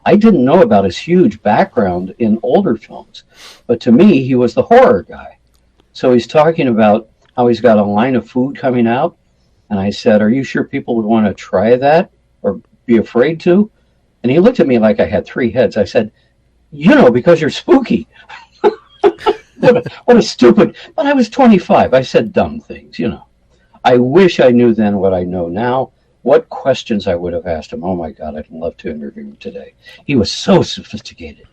I didn't know about his huge background in older films, but to me, he was the horror guy. So he's talking about how he's got a line of food coming out. And I said, are you sure people would want to try that or be afraid to? And he looked at me like I had three heads. I said, because you're spooky. What a stupid, but I was 25. I said dumb things, I wish I knew then what I know now. What questions I would have asked him. Oh my God, I'd love to interview him today. He was so sophisticated.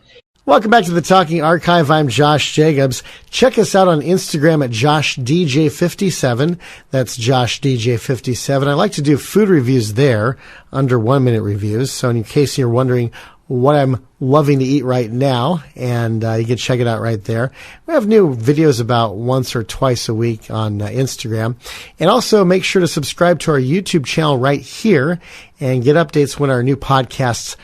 Welcome back to the Talking Archive. I'm Josh Jacobs. Check us out on Instagram at JoshDJ57. That's JoshDJ57. I like to do food reviews there, under 1 minute reviews. So in case you're wondering what I'm loving to eat right now, and you can check it out right there. We have new videos about once or twice a week on Instagram. And also make sure to subscribe to our YouTube channel right here and get updates when our new podcasts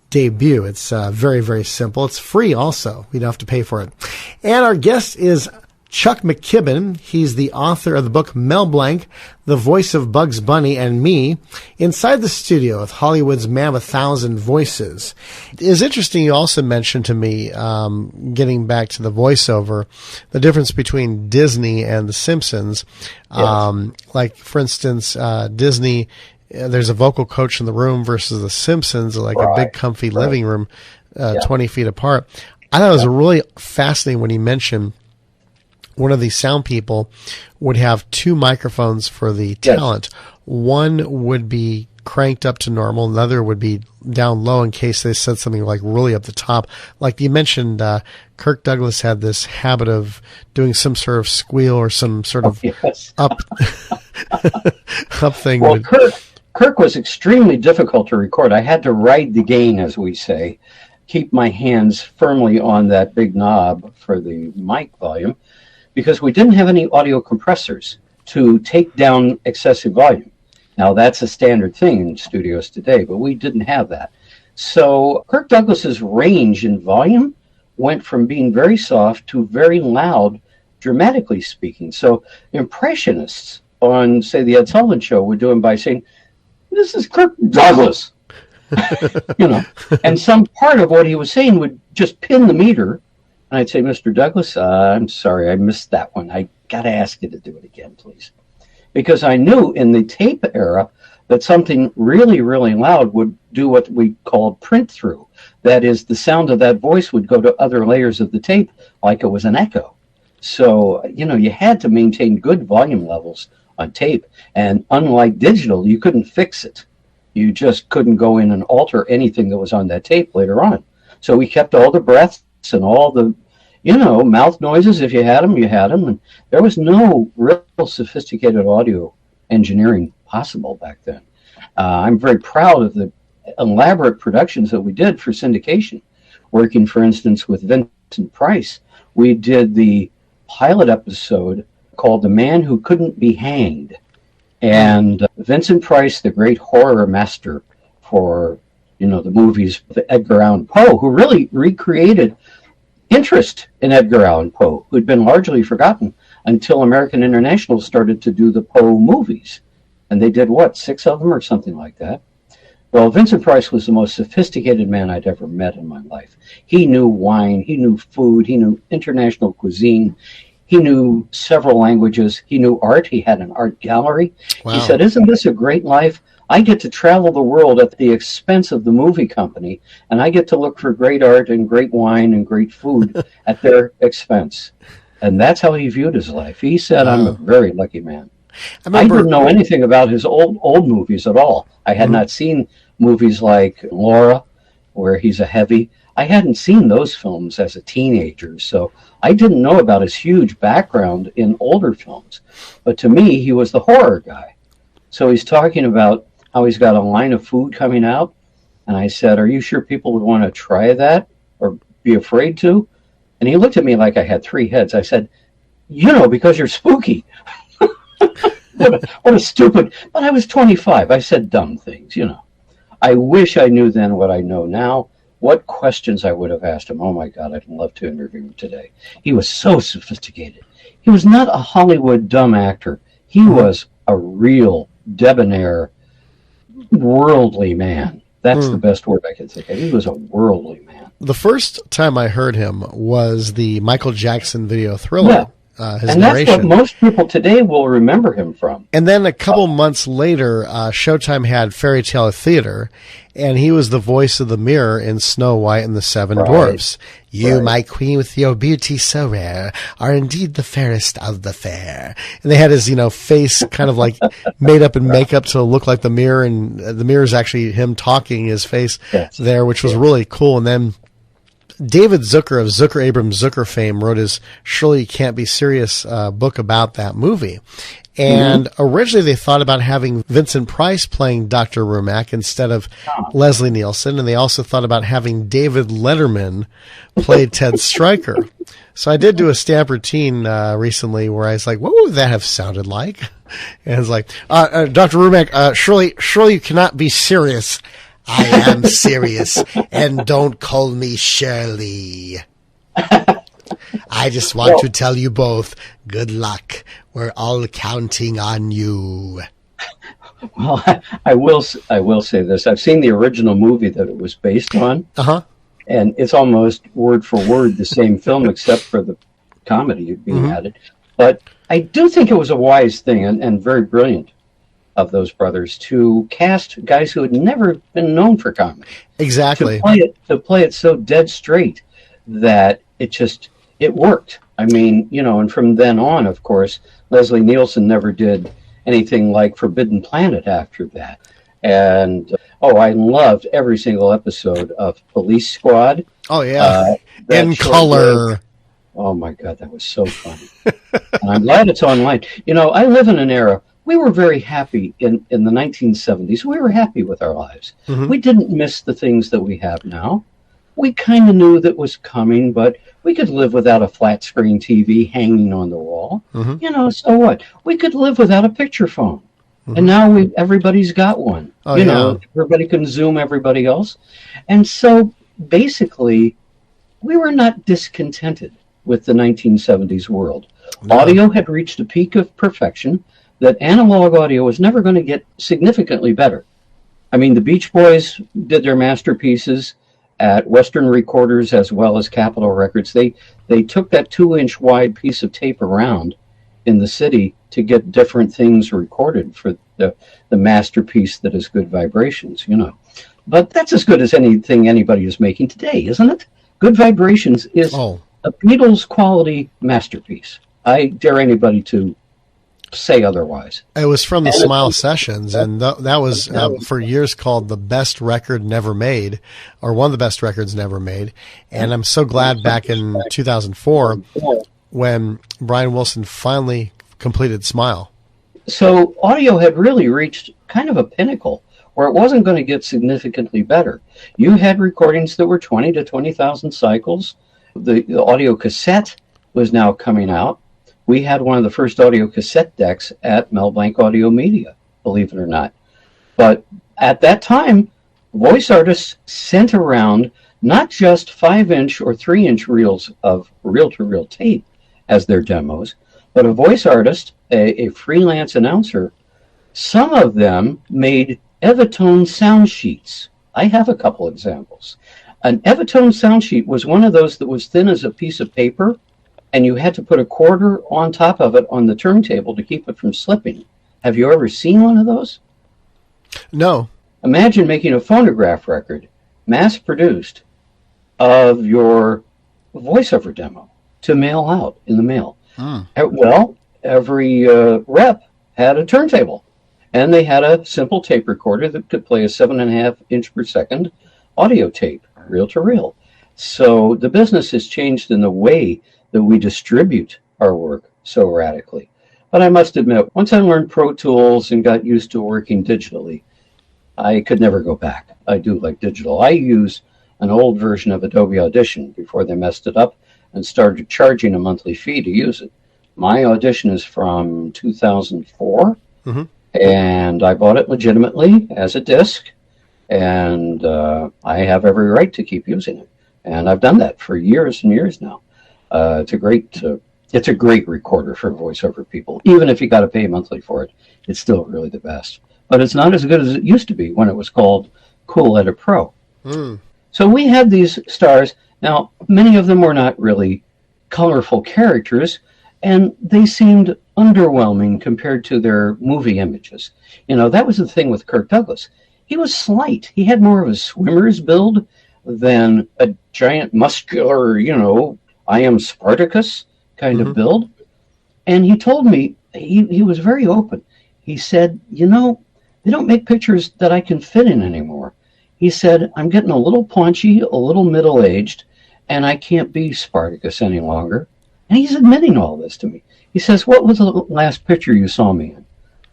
debut. It's very, very simple. It's free also. We don't have to pay for it. And our guest is Chuck McKibben. He's the author of the book Mel Blanc, The Voice of Bugs Bunny and Me, Inside the Studio with Hollywood's Man of 1,000 Voices. It's interesting you also mentioned to me, getting back to the voiceover, the difference between Disney and The Simpsons. Yes. Like, for instance, Disney, there's a vocal coach in the room versus The Simpsons, like a big comfy living room, 20 feet apart. I thought it was really fascinating when he mentioned one of these sound people would have two microphones for the talent. Yes. One would be cranked up to normal, another would be down low in case they said something like really up the top. Like you mentioned, Kirk Douglas had this habit of doing some sort of squeal or some sort of up up thing. Well, Kirk was extremely difficult to record. I had to ride the gain, as we say, keep my hands firmly on that big knob for the mic volume, because we didn't have any audio compressors to take down excessive volume. Now, that's a standard thing in studios today, but we didn't have that. So Kirk Douglas's range in volume went from being very soft to very loud, dramatically speaking. So impressionists on, say, the Ed Sullivan Show would do him by saying, "This is Kirk Douglas," and some part of what he was saying would just pin the meter. And I'd say, "Mr. Douglas, I'm sorry, I missed that one. I got to ask you to do it again, please." Because I knew in the tape era that something really, really loud would do what we called print through. That is, the sound of that voice would go to other layers of the tape like it was an echo. So, you had to maintain good volume levels on tape. And unlike digital, you couldn't fix it. You just couldn't go in and alter anything that was on that tape later on. So we kept all the breaths and all the, mouth noises. If you had them, you had them. And there was no real sophisticated audio engineering possible back then. I'm very proud of the elaborate productions that we did for syndication. Working, for instance, with Vincent Price, we did the pilot episode called The Man Who Couldn't Be Hanged. And Vincent Price, the great horror master for, the movies of Edgar Allan Poe, who really recreated interest in Edgar Allan Poe, who'd been largely forgotten until American International started to do the Poe movies. And they did, 6 of them or something like that? Well, Vincent Price was the most sophisticated man I'd ever met in my life. He knew wine, he knew food, he knew international cuisine. He knew several languages. He knew art. He had an art gallery. Wow. He said, "Isn't this a great life? I get to travel the world at the expense of the movie company, and I get to look for great art and great wine and great food at their expense." And that's how he viewed his life. He said, "I'm a very lucky man." I didn't know anything about his old movies at all. I had not seen movies like Laura, where he's a heavy. I hadn't seen those films as a teenager, so I didn't know about his huge background in older films. But to me, he was the horror guy. So he's talking about how he's got a line of food coming out. And I said, "Are you sure people would want to try that or be afraid to?" And he looked at me like I had three heads. I said, "Because you're spooky." What a stupid, but I was 25. I said dumb things, I wish I knew then what I know now. What questions I would have asked him. Oh my God, I'd love to interview him today. He was so sophisticated. He was not a Hollywood dumb actor. He was a real debonair, worldly man. That's the best word I could think of. He was a worldly man. The first time I heard him was the Michael Jackson video Thriller. Yeah. His And narration. that's what most people today will remember him from. And then a couple months later, Showtime had Fairy Tale Theater, and he was the voice of the mirror in Snow White and the Seven Dwarfs. You, my queen, with your beauty so rare, are indeed the fairest of the fair. And they had his, face kind of like made up in makeup to look like the mirror, and the mirror is actually him talking, his face there, which was really cool. And then David Zucker of Zucker Abrams Zucker fame wrote his Surely You Can't Be Serious book about that movie. And originally they thought about having Vincent Price playing Dr. Rumack instead of Leslie Nielsen. And they also thought about having David Letterman play Ted Stryker. So I did do a stamp routine recently where I was like, what would that have sounded like? And it's like, Dr. Rumack, surely you cannot be serious. I am serious, and don't call me Shirley. I just want to tell you both, good luck. We're all counting on you. Well, I will say this. I've seen the original movie that it was based on, and it's almost word for word the same film, except for the comedy being added. But I do think it was a wise thing and very brilliant of those brothers to cast guys who had never been known for comedy. Exactly. To play it so dead straight that it worked. I mean, and from then on, of course, Leslie Nielsen never did anything like Forbidden Planet after that. And, I loved every single episode of Police Squad. Oh, yeah. In color. Oh, my God, that was so funny. And I'm glad it's online. I live in an era. We were very happy in the 1970s. We were happy with our lives. We didn't miss the things that we have now. We kind of knew that was coming, but we could live without a flat screen TV hanging on the wall. So what? We could live without a picture phone. And now everybody's got one. Everybody can Zoom everybody else. And so basically, we were not discontented with the 1970s world. No. Audio had reached a peak of perfection that analog audio was never going to get significantly better. I mean, the Beach Boys did their masterpieces at Western Recorders as well as Capitol Records. They took that 2-inch wide piece of tape around in the city to get different things recorded for the masterpiece that is Good Vibrations, But that's as good as anything anybody is making today, isn't it? Good Vibrations is a Beatles quality masterpiece. I dare anybody to say otherwise. It was from the Smile Sessions, and that was for years called the best record never made, or one of the best records never made. And I'm so glad back in 2004 when Brian Wilson finally completed Smile. So audio had really reached kind of a pinnacle where it wasn't going to get significantly better. You had recordings that were 20 to 20,000 cycles. The audio cassette was now coming out. We had one of the first audio cassette decks at Mel Blanc Audio Media, believe it or not. But at that time, voice artists sent around not just 5-inch or 3-inch reels of reel-to-reel tape as their demos, but a voice artist, a freelance announcer, some of them made Evitone sound sheets. I have a couple examples. An Evitone sound sheet was one of those that was thin as a piece of paper, and you had to put a quarter on top of it on the turntable to keep it from slipping. Have you ever seen one of those? No. Imagine making a phonograph record, mass-produced, of your voiceover demo to mail out in the mail. Well, every rep had a turntable, and they had a simple tape recorder that could play a 7.5-inch per second audio tape, reel-to-reel. So the business has changed in the way that we distribute our work so radically. But I must admit, once I learned Pro Tools and got used to working digitally, I could never go back. I do like digital. I use an old version of Adobe Audition before they messed it up and started charging a monthly fee to use it. My Audition is from 2004, and I bought it legitimately as a disc, and I have every right to keep using it. And I've done that for years and years now. It's a great recorder for voiceover people. Even if you got to pay monthly for it, it's still really the best. But it's not as good as it used to be when it was called Cool Edit Pro. Mm. So we had these stars. Now, many of them were not really colorful characters, and they seemed underwhelming compared to their movie images. That was the thing with Kirk Douglas. He was slight. He had more of a swimmer's build than a giant muscular, I am Spartacus kind of build. And he told me, he was very open. He said, they don't make pictures that I can fit in anymore. He said, I'm getting a little paunchy, a little middle-aged, and I can't be Spartacus any longer. And he's admitting all this to me. He says, what was the last picture you saw me in?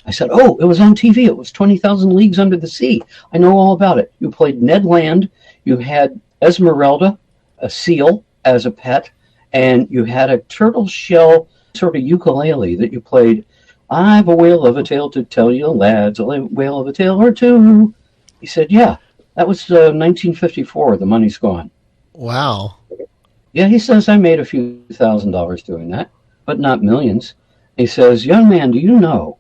I said, oh, it was on TV. It was 20,000 Leagues Under the Sea. I know all about it. You played Ned Land. You had Esmeralda, a seal, as a pet, and you had a turtle shell sort of ukulele that you played. I've a whale of a tale to tell you, lads, a whale of a tale or two. He said, yeah, that was 1954. The money's gone. Wow. Yeah, he says, I made a few $1,000s doing that, but not millions. He says, young man, do you know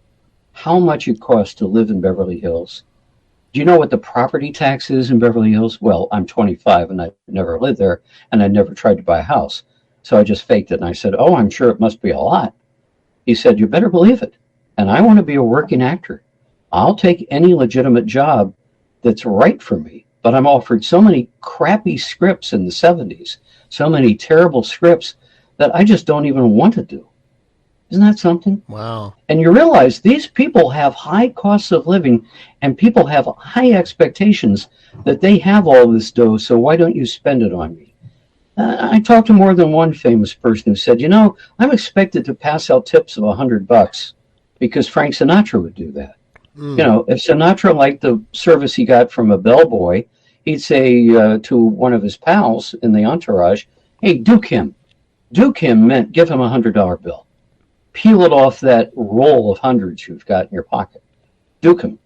how much it costs to live in Beverly Hills? Do you know what the property tax is in Beverly Hills? Well, I'm 25 and I never lived there, and I never tried to buy a house. So I just faked it, and I said, oh, I'm sure it must be a lot. He said, you better believe it. And I want to be a working actor. I'll take any legitimate job that's right for me. But I'm offered so many crappy scripts in the 70s, so many terrible scripts that I just don't even want to do. Isn't that something? Wow. And you realize these people have high costs of living, and people have high expectations that they have all this dough, so why don't you spend it on me? I talked to more than one famous person who said, I'm expected to pass out tips of $100 because Frank Sinatra would do that. If Sinatra liked the service he got from a bellboy, he'd say to one of his pals in the entourage, hey, duke him. Duke him meant give him a $100 bill. Peel it off that roll of hundreds you've got in your pocket. Duke him.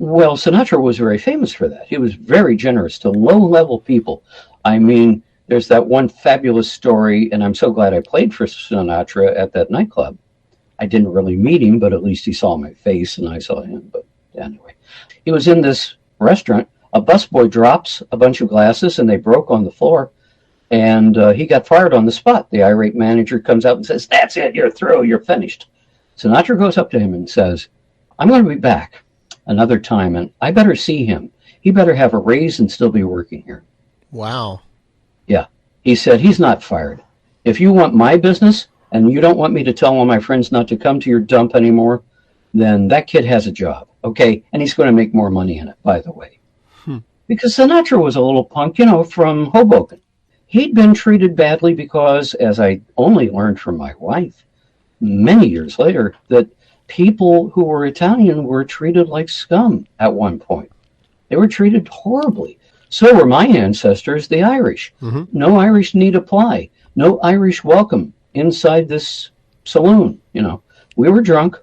Well, Sinatra was very famous for that. He was very generous to low-level people. I mean, there's that one fabulous story, and I'm so glad I played for Sinatra at that nightclub. I didn't really meet him, but at least he saw my face and I saw him. But anyway, he was in this restaurant. A busboy drops a bunch of glasses and they broke on the floor, and he got fired on the spot. The irate manager comes out and says, that's it, you're through, you're finished. Sinatra goes up to him and says, I'm going to be back another time, and I better see him. He better have a raise and still be working here. Wow. Yeah. He said, he's not fired. If you want my business and you don't want me to tell all my friends not to come to your dump anymore, then that kid has a job. Okay. And he's going to make more money in it, by the way. Because Sinatra was a little punk, from Hoboken. He'd been treated badly because, as I only learned from my wife many years later, that people who were Italian were treated like scum at one point. They were treated horribly. So were my ancestors, the Irish. No Irish need apply. No Irish welcome inside this saloon. We were drunk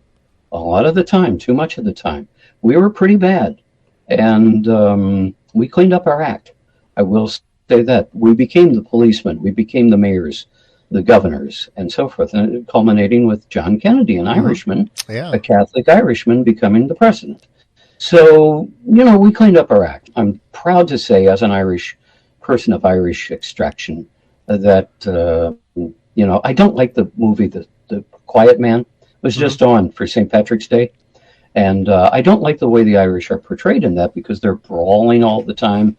a lot of the time, too much of the time. We were pretty bad. And we cleaned up our act. I will say that. We became the policemen. We became the mayors, the governors, and so forth, and culminating with John Kennedy, an Irishman, a Catholic Irishman, becoming the president. So, we cleaned up our act. I'm proud to say, as an Irish person of Irish extraction, that, I don't like the movie The Quiet Man. It was just on for St. Patrick's Day. And I don't like the way the Irish are portrayed in that because they're brawling all the time.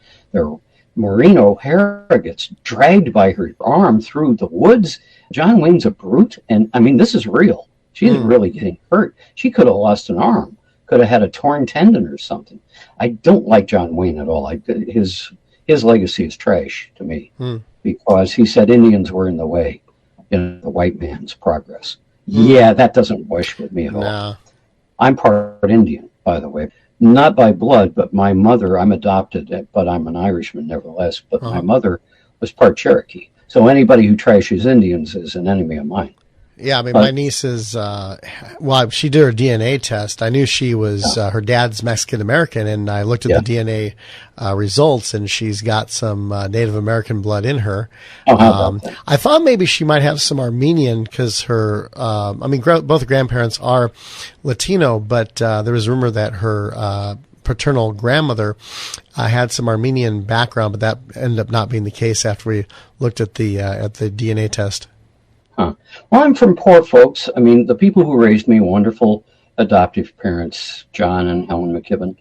Maureen O'Hara gets dragged by her arm through the woods. John Wayne's a brute. And, I mean, this is real. She's really getting hurt. She could have lost an arm, could have had a torn tendon or something. I don't like John Wayne at all. His legacy is trash to me because he said Indians were in the way in the white man's progress. Yeah, that doesn't wash with me at all. I'm part Indian, by the way. Not by blood, but my mother, I'm adopted, but I'm an Irishman nevertheless. But my mother was part Cherokee. So anybody who trashes Indians is an enemy of mine. Yeah, I mean, my niece is, she did her DNA test. I knew she was, her dad's Mexican-American, and I looked at the DNA results, and she's got some Native American blood in her. I thought maybe she might have some Armenian because her, both grandparents are Latino, but there was a rumor that her paternal grandmother had some Armenian background, but that ended up not being the case after we looked at the DNA test. Huh. Well, I'm from poor folks. I mean, the people who raised me, wonderful adoptive parents, John and Helen McKibben,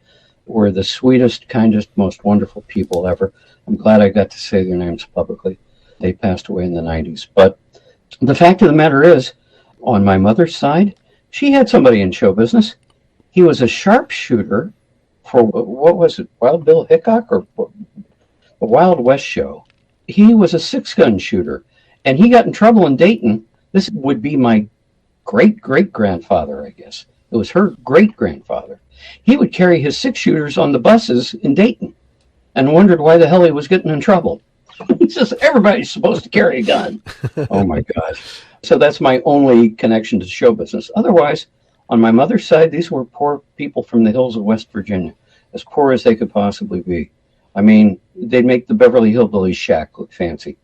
were the sweetest, kindest, most wonderful people ever. I'm glad I got to say their names publicly. They passed away in the 90s. But the fact of the matter is, on my mother's side, she had somebody in show business. He was a sharpshooter for, what was it, Wild Bill Hickok or a Wild West show. He was a six-gun shooter, and he got in trouble in Dayton. This would be my great-great-grandfather, I guess. It was her great-grandfather. He would carry his six-shooters on the buses in Dayton and wondered why the hell he was getting in trouble. He says, everybody's supposed to carry a gun. Oh, my gosh. So that's my only connection to show business. Otherwise, on my mother's side, these were poor people from the hills of West Virginia, as poor as they could possibly be. I mean, they'd make the Beverly Hillbillies shack look fancy.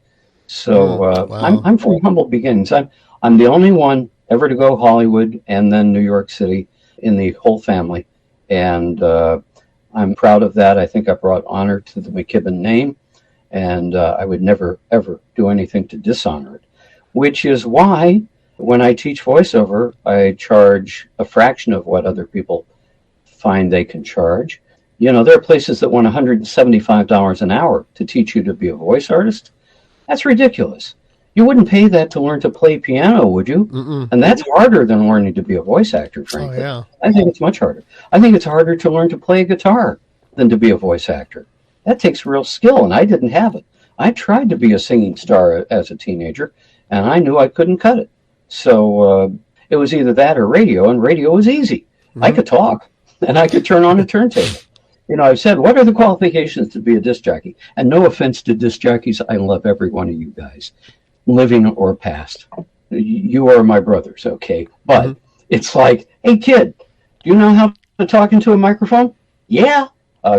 So wow. I'm from humble beginnings. I'm the only one ever to go Hollywood and then New York City in the whole family. And I'm proud of that. I think I brought honor to the McKibben name. And I would never, ever do anything to dishonor it, which is why when I teach voiceover, I charge a fraction of what other people find they can charge. You know, there are places that want $175 an hour to teach you to be a voice artist. That's ridiculous. You wouldn't pay that to learn to play piano, would you? Mm-mm. And that's harder than learning to be a voice actor, frankly. Oh, yeah. I think it's much harder. I think it's harder to learn to play a guitar than to be a voice actor. That takes real skill, and I didn't have it. I tried to be a singing star as a teenager, and I knew I couldn't cut it. So it was either that or radio, and radio was easy. Mm-hmm. I could talk, and I could turn on a turntable. You know, I've said, what are the qualifications to be a disc jockey? And no offense to disc jockeys, I love every one of you guys, living or past. You are my brothers, okay? But it's like, hey, kid, do you know how to talk into a microphone? Yeah.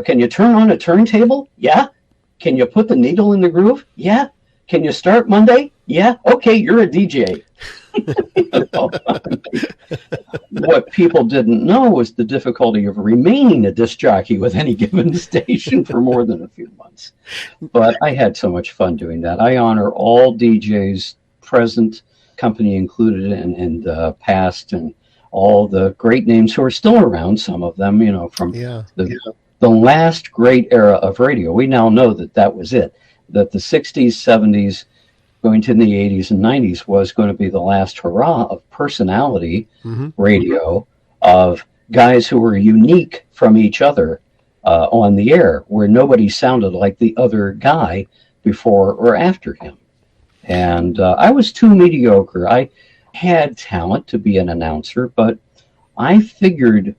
Can you turn on a turntable? Yeah. Can you put the needle in the groove? Yeah. Can you start Monday? Yeah. Okay, you're a DJ. You know? What people didn't know was the difficulty of remaining a disc jockey with any given station for more than a few months. But I had so much fun doing that. I honor all DJs present, company included, and past, and all the great names who are still around, some of them, you know, from the last great era of radio. We now know that was it, that the 60s, 70s, going to the 80s and 90s was going to be the last hurrah of personality radio, of guys who were unique from each other on the air, where nobody sounded like the other guy before or after him. And I was too mediocre. I had talent to be an announcer, but I figured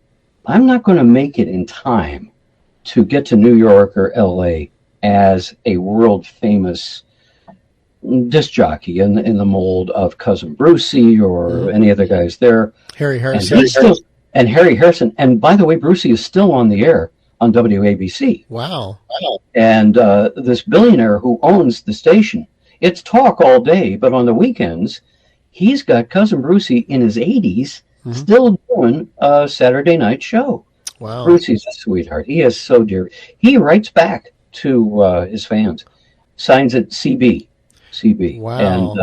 I'm not going to make it in time to get to New York or LA as a world famous disc jockey in the mold of Cousin Brucie or any other guys there. Harry Harrison. And Harry Harrison. And by the way, Brucie is still on the air on WABC. Wow. And this billionaire who owns the station, it's talk all day, but on the weekends, he's got Cousin Brucie in his 80s still doing a Saturday night show. Wow. Brucie's a sweetheart. He is so dear. He writes back to his fans, signs it CB. Wow. And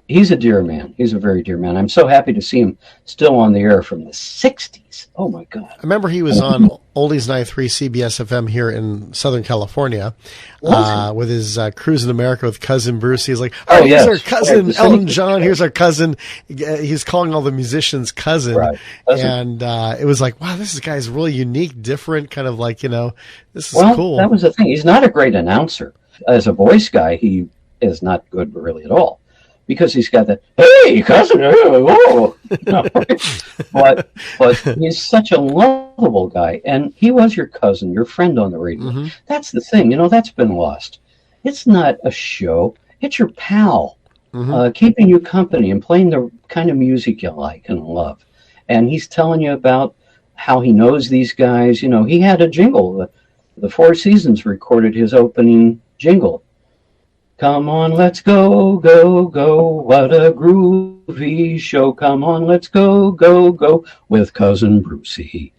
he's a dear man. He's a very dear man. I'm so happy to see him still on the air from the 60s. Oh, my God. I remember he was on Oldies 93 CBS FM here in Southern California with his Cruise in America with Cousin Brucie. He's like, here's our cousin, Elton John. Here's our cousin. He's calling all the musicians cousin. Right. And it was like, wow, this guy's really unique, different, kind of like, you know, this is cool. That was the thing. He's not a great announcer. As a voice guy, he is not good really at all, because he's got that, hey, cousin, whoa. But he's such a lovable guy, and he was your cousin, your friend on the radio. That's the thing, you know, that's been lost. It's not a show, it's your pal, keeping you company and playing the kind of music you like and love. And he's telling you about how he knows these guys. You know, he had a jingle. The Four Seasons recorded his opening jingle. Come on, let's go, go, go. What a groovy show. Come on, let's go, go, go with Cousin Brucie.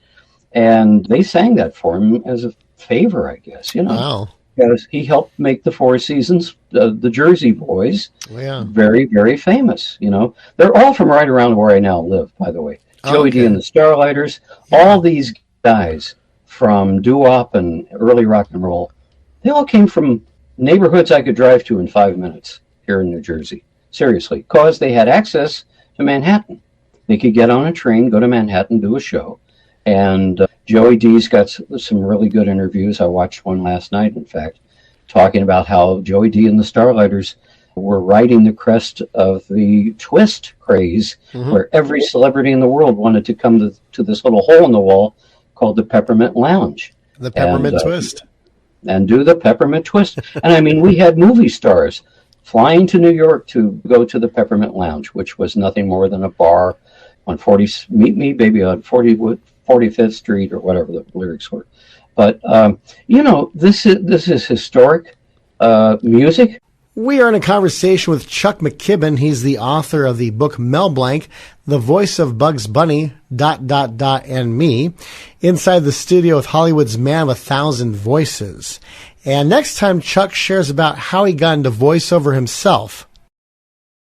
And they sang that for him as a favor, I guess, Wow. because he helped make the Four Seasons, the Jersey Boys, Yeah. very, very famous. They're all from right around where I now live, by the way. Joey D and the Starlighters, all these guys from doo-wop and early rock and roll, they all came from neighborhoods I could drive to in 5 minutes here in New Jersey. Seriously, because they had access to Manhattan. They could get on a train, go to Manhattan, do a show. And Joey D's got some really good interviews. I watched one last night, in fact, talking about how Joey D and the Starlighters were riding the crest of the twist craze, where every celebrity in the world wanted to come to this little hole in the wall called the Peppermint Lounge. The Peppermint Twist. And do the Peppermint Twist. And I mean, we had movie stars flying to New York to go to the Peppermint Lounge, which was nothing more than a bar on meet me, baby, on 45th Street or whatever the lyrics were. But, this is historic music. We are in a conversation with Chuck McKibben. He's the author of the book Mel Blanc, The Voice of Bugs Bunny, ... and me, inside the studio with Hollywood's Man of 1,000 Voices. And next time, Chuck shares about how he got into voiceover himself.